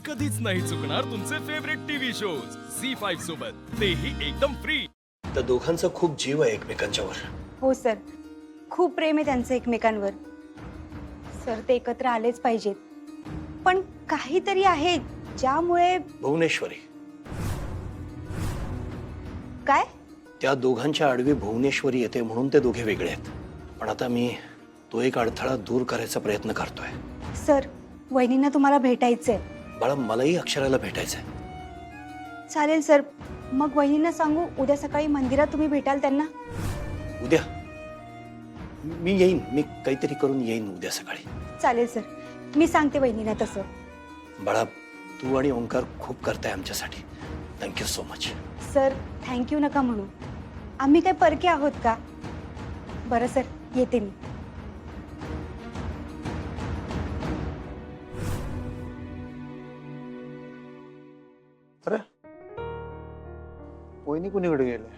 कधीच नाही चुकणार तुमचे फेवरेट टीव्ही शोज झी5 सोबत, तेही एकदम फ्री। त्या दोघांचा खूप जीव आहे एकमेकांच्यावर। हो सर, खूप प्रेम आहे त्यांचं एकमेकांवर। सर, ते एकत्र आलेच पाहिजेत, पण काहीतरी आहे ज्यामुळे। भुवनेश्वरी, काय? त्या दोघांच्या आडवी भुवनेश्वरी येते म्हणून ते दोघे वेगळे आहेत। पण आता मी तो एक अडथळा दूर करायचा प्रयत्न करतोय। सर, वहिनींना तुम्हाला भेटायचंय। बाळा, मलाही अक्षराला भेटायचंय। चालेल सर, मग वहिनींना सांगू उद्या सकाळी मंदिरात तुम्ही भेटाल त्यांना। उद्या मी येईन, मी काहीतरी करून येईन उद्या सकाळी। चालेल सर, मी सांगते वहिनींना तसं। बाळा, तू आणि ओंकार खूप करताय आमच्यासाठी। Thank you so much. Sir, thank you नका म्हणू, आम्ही काय परके आहोत का? बरं सर, येते मी। अरे वहिनी कुणीकडे गेले?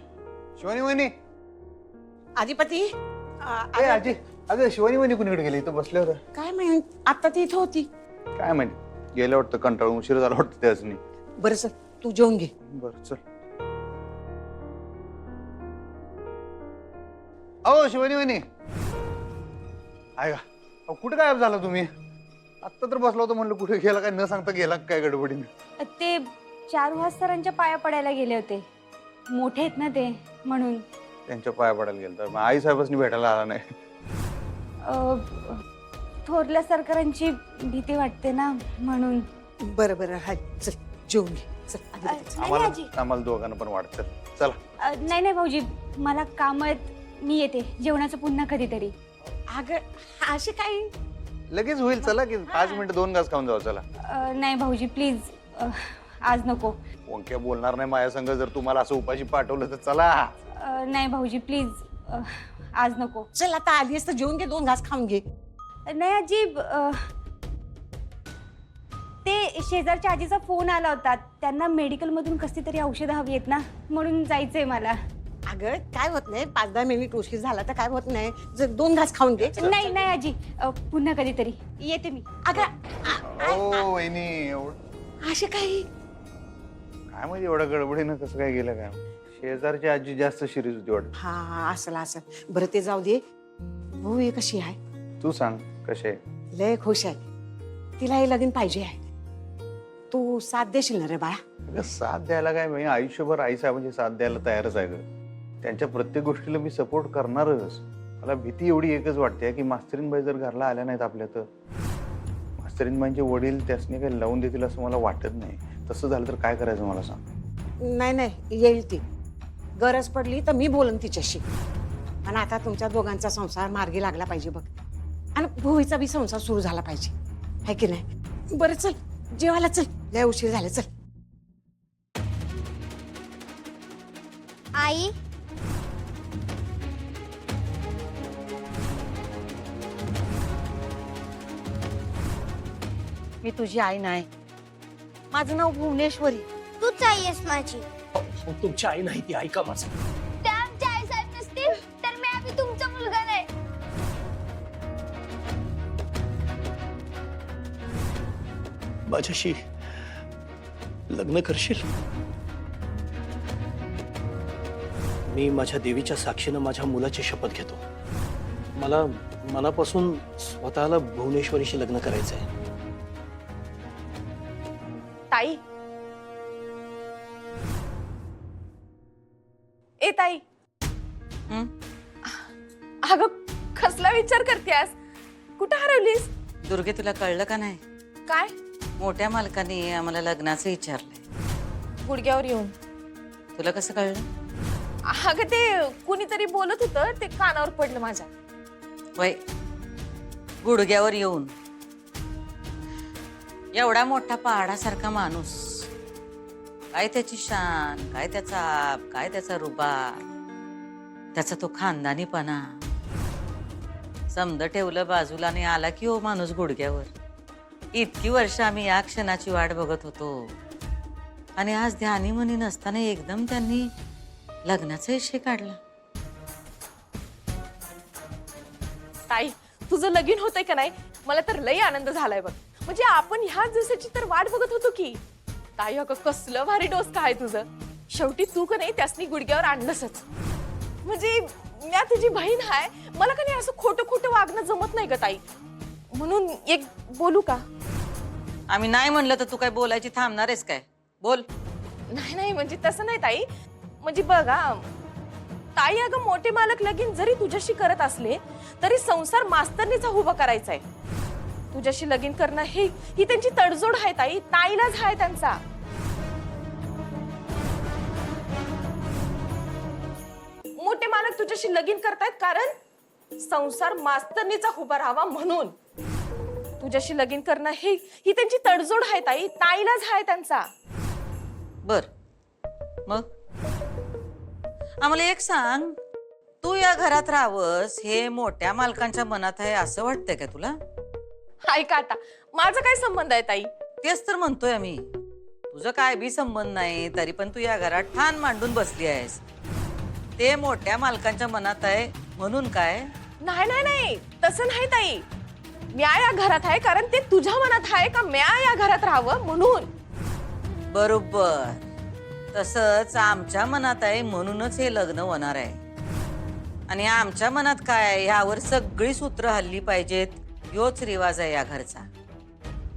शिवानी वहिनी, अधिपती ए आजी, अगं शिवानी वहिनी कुणीकडे गेली? इथं बसले होते। काय माहित, आता ती इथं होती। काय माहिती, गेल्या वाटतं, कंटाळून उशीर झाला वाटतं त्याच नाही। बरं सर, तू जेवून घे। बरं चल। अहो शिवानी वहिनी, आहे का? अहो कुठे गायब झाला तुम्ही? आत्ता तर बसलो होतो, म्हणलं कुठे गेला, काय न सांगता गेला काय गडबडीने? ते चारुहास सरांच्या पाया पडायला गेले होते, मोठे आहेत ना ते, म्हणून। त्यांच्या पाया पडायला गेलं तर आई साहेबांनी भेटायला आला नाही? थोरल्या सरकारांची भीती वाटते ना, म्हणून। बरं बरं, हा चल जेवून घे, चल अधिपती, चल. आम्हाला दोघांना पण वाटतं, चला। नाही नाही भाऊजी, मला काम आहेत, मी येते। जेवणाचं पुन्हा कधीतरी। अगं अशी काय? लगेच होईल, चला की 5 मिनिटं 2 घास खाऊन जाऊ, चला। नाही भाऊजी, प्लीज, आज नको। ओंक्या बोलणार नाही माझ्या संग, जर तुम्हाला असं उपाशी पाठवलं तर चला। नाही भाऊजी, प्लीज, आज नको। चल आता आलीस तर जेवून घे, 2 घास खाऊन घे। नाही आजी, ते शेजारच्या आजीचा फोन आला होता, त्यांना मेडिकल मधून कसली तरी औषधं हवी आहेत ना, म्हणून जायचंय मला। अगं काय होत नाही, 5-10 मिनिट उशीर झाला तर काय होत नाही, जर 2 घास खाऊन घे। नाही नाही आजी, पुन्हा कधीतरी येते मी। अगं ओ वहिनी, एवढं अशी काय? काय माहिती एवढ्या गडबडीनं कसं काय गेलं काय? शेजारची आजी जास्त शिरीज होती वाटत। हा असं असं, बरं ते जाऊ दे। भाऊ हे कशी आहे? तू सांग कसे? लय खुश आहे, तिला हे लगीन पाहिजे आहे। तू साथ देशील ना रे बाळा? साथ द्यायला काय, मी आयुष्यभर आई साहेबांची साथ द्यायला तयारच आहे ग। त्यांच्या प्रत्येक गोष्टीला मी सपोर्ट करणारच। मला भीती एवढी एकच वाटते की मास्तरीनबाई जर घरला आल्या नाहीत आपल्या, तर मास्तरीनबाईंचे वडील त्यासनी काही लावून देतील असं मला वाटत नाही। तसं झालं तर काय करायचं मला सांग? नाही नाही, येईल ती, गरज पडली तर मी बोलन तिच्याशी। पण आता तुमच्या दोघांचा संसार मार्गी लागला पाहिजे बघ, आणि भुईचा बी संसार सुरू झाला पाहिजे, है की नाही? बरं चल जेवायला, चल, लय उशीर झाला, चल। आई, मी तुझी आई नाही, माझं नाव भुवनेश्वरी। तूच आई आहेस माझी। तुमची आई नाही ती, ऐका माझं। त्या आमच्या आई साहेब नसतील तर मी आम्ही तुमचा मुलगा नाही। माझ्याशी लग्न करशील? मी माझ्या देवीच्या साक्षीनं माझ्या मुलाची शपथ घेतो। मला मनापासून स्वतःला भुवनेश्वरीशी लग्न करायचंय। ताई, ए ताई, अगं कसला विचार करतेस? कुठं हरवलीस? दुर्गे, तुला कळलं का नाही? काय? मोठ्या मालकाने आम्हाला लग्नाचं विचारलंय। गुडघ्यावर येऊन? तुला कसं कळलं? अगं ते कुणीतरी बोलत होतं, ते कानावर पडलं माझ्या। वय, गुडघ्यावर येऊन? एवढा मोठा पहाडासारखा माणूस, काय त्याची शान, काय त्याचा आप, काय त्याचा रुबाब, त्याचा तो खानदानीपणा, समद ठेवलं बाजूला आणि आला की हो माणूस गुडघ्यावर। इतकी वर्ष आम्ही या क्षणाची वाट बघत होतो, आणि आज ध्यानी मनी नसताना एकदम त्यांनी लग्नाचा विषय काढला। ताई, तुझं लगीन होतंय का नाही, मला तर लई आनंद झालाय बघ। म्हणजे आपण ह्याच दिवसाची तर वाट बघत होतो की. ताई अगं कसलं भारी डोस काय तुझं. शेवटी तू का नाही त्यासनी गुडघ्यावर आणलंसच. म्हणजे मी तुझी बहीण आहे, मला का नाही असं खोटं खोटं वागणं जमत नाही ग ताई. म्हणून एक बोलू का? आम्ही नाही म्हणलं तर तू काय बोलायची थांबणार आहेस काय? बोल. नाही नाही म्हणजे तसं नाही ताई. म्हणजे बघा ताई अगं मोठे मालक लगीन जरी तुझ्याशी करत असले तरी संसार मास्तरनीचा उभा करायचा आहे. तुझ्याशी लगीन करणं ही त्यांची तडजोड आहे ताई, ताईलाच आहे त्यांचा. मोठे मालक तुझ्याशी लगीन करतायत कारण संसार मास्तरनीचा उभा राहावा म्हणून. तुझ्याशी लगीन करणं ही त्यांची तडजोड आहे ताई, ताईलाच आहे त्यांचा. बर मग आम्हाला एक सांग, तू या घरात राहावस हे मोठ्या मालकांच्या मनात आहे असं वाटतंय का तुला? ऐका आता, माझा काय संबंध आहे ताई? तेच तर म्हणतोय आम्ही. तुझं काय बी संबंध नाही तरी पण तू या घरात ठाण मांडून बसली आहेस. ते मोठ्या मालकांच्या मनात आहे म्हणून काय? नाही नाही नाही तसं नाही ताई. म्या या घरात आहे कारण ते तुझ्या मनात आहे का म्या या घरात राहावं म्हणून. बरोबर. तसंच आमच्या मनात आहे म्हणूनच हे लग्न होणार आहे. आणि आमच्या मनात काय आहे ह्यावर सगळी सूत्र हल्ली पाहिजेत, ह्योच रिवाज आहे या घरचा.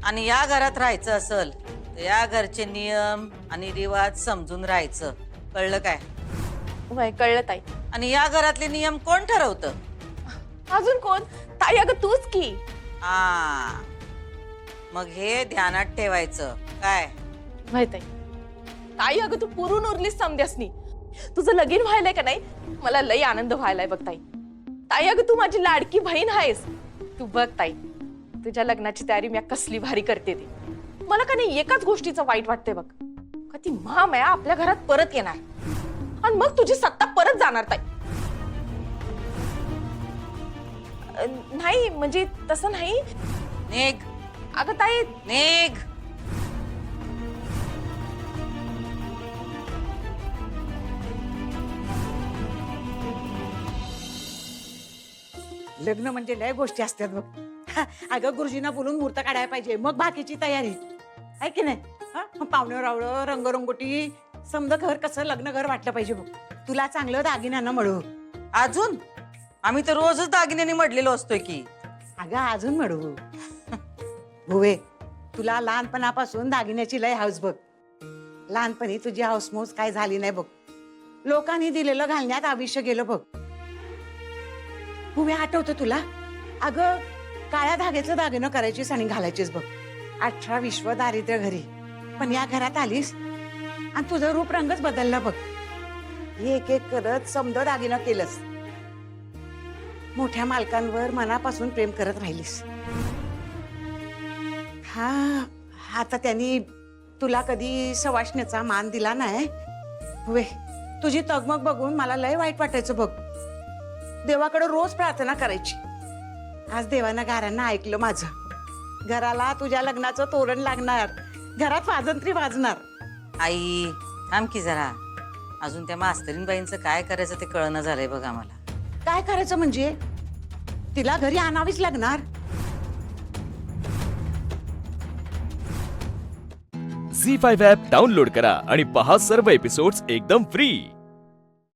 आणि या घरात राहायचं असेल तर या घरचे नियम आणि रिवाज समजून राहायचं. कळलं काय? वय कळलं ताई. आणि या घरातले नियम कोण ठरवतं? अजून कोण? ताई अगं तूच की. मग हे ध्यानात ठेवायचं काय? वय ताई. ताई अगं तू पुरून उरलीस समद्यासनी. तुझं लगीन व्हायलंय का नाही मला लई आनंद व्हायलाय बघ ताई. ताई अगं तू माझी लाडकी बहीण आहेस. तू बघ ताई तुझ्या लग्नाची तयारी मी कसली भारी करते ती. मला का नाही एकाच गोष्टीचं वाईट वाटते बघ, का ती महामाया आपल्या घरात परत येणार आणि मग तुझी सत्ता परत जाणार ताई. नाही म्हणजे तसं नाही. निघ. अगं ताई निघ. लग्न म्हणजे लय गोष्टी असतात बघ. अगं गुरुजींना बोलून मुहूर्त काढायला पाहिजे, मग बाकीची तयारी आहे की नाही. मग पाहुणे रावळं रंगरंगोटी समजा घर कसं लग्न घर वाटलं पाहिजे बघ. तुला चांगलं दागिन्यानं मिळू. अजून आम्ही तर रोजच दागिन्याने मडलेलो असतोय की. अगं अजून मिळू. भुवे तुला लहानपणापासून दागिन्याची लय हाऊस बघ. लहानपणी तुझी हाऊसमौस काय झाली नाही बघ. लोकांनी दिलेलं घालण्यात आयुष्य गेलं बघ. भुवे आठवतं तुला? अगं काळ्या धाग्याचं दागिनं करायचीस आणि घालायचीस बघ. 18 विश्व दारिद्र्य घरी, पण या घरात आलीस आणि तुझं रूप रंगच बदलला बघ. एक एक करत समद दागिनं केलंस. मोठ्या मालकांवर मनापासून प्रेम करत राहिलीस. आता त्यांनी तुला कधी सवाष्णीचा मान दिला नाही. होय तुझी तगमग बघून मला लय वाईट वाटायचं बघ. देवाकडे रोज प्रार्थना करायची. आज देवानं घरांना ऐकलं माझं. घराला तुझ्या लग्नाचं तोरण लागणार, घरात वाजंत्री वाजणार. आई थांब की जरा. अजून त्या मास्तरीनबाईंचं काय करायचं ते कळणं झालंय बघ आम्हाला. काय करायचं म्हणजे? तिला घरी आणावीच लागणार. झी5 ॲप डाउनलोड करा आणि पहा सर्व एपिसोड्स एकदम फ्री.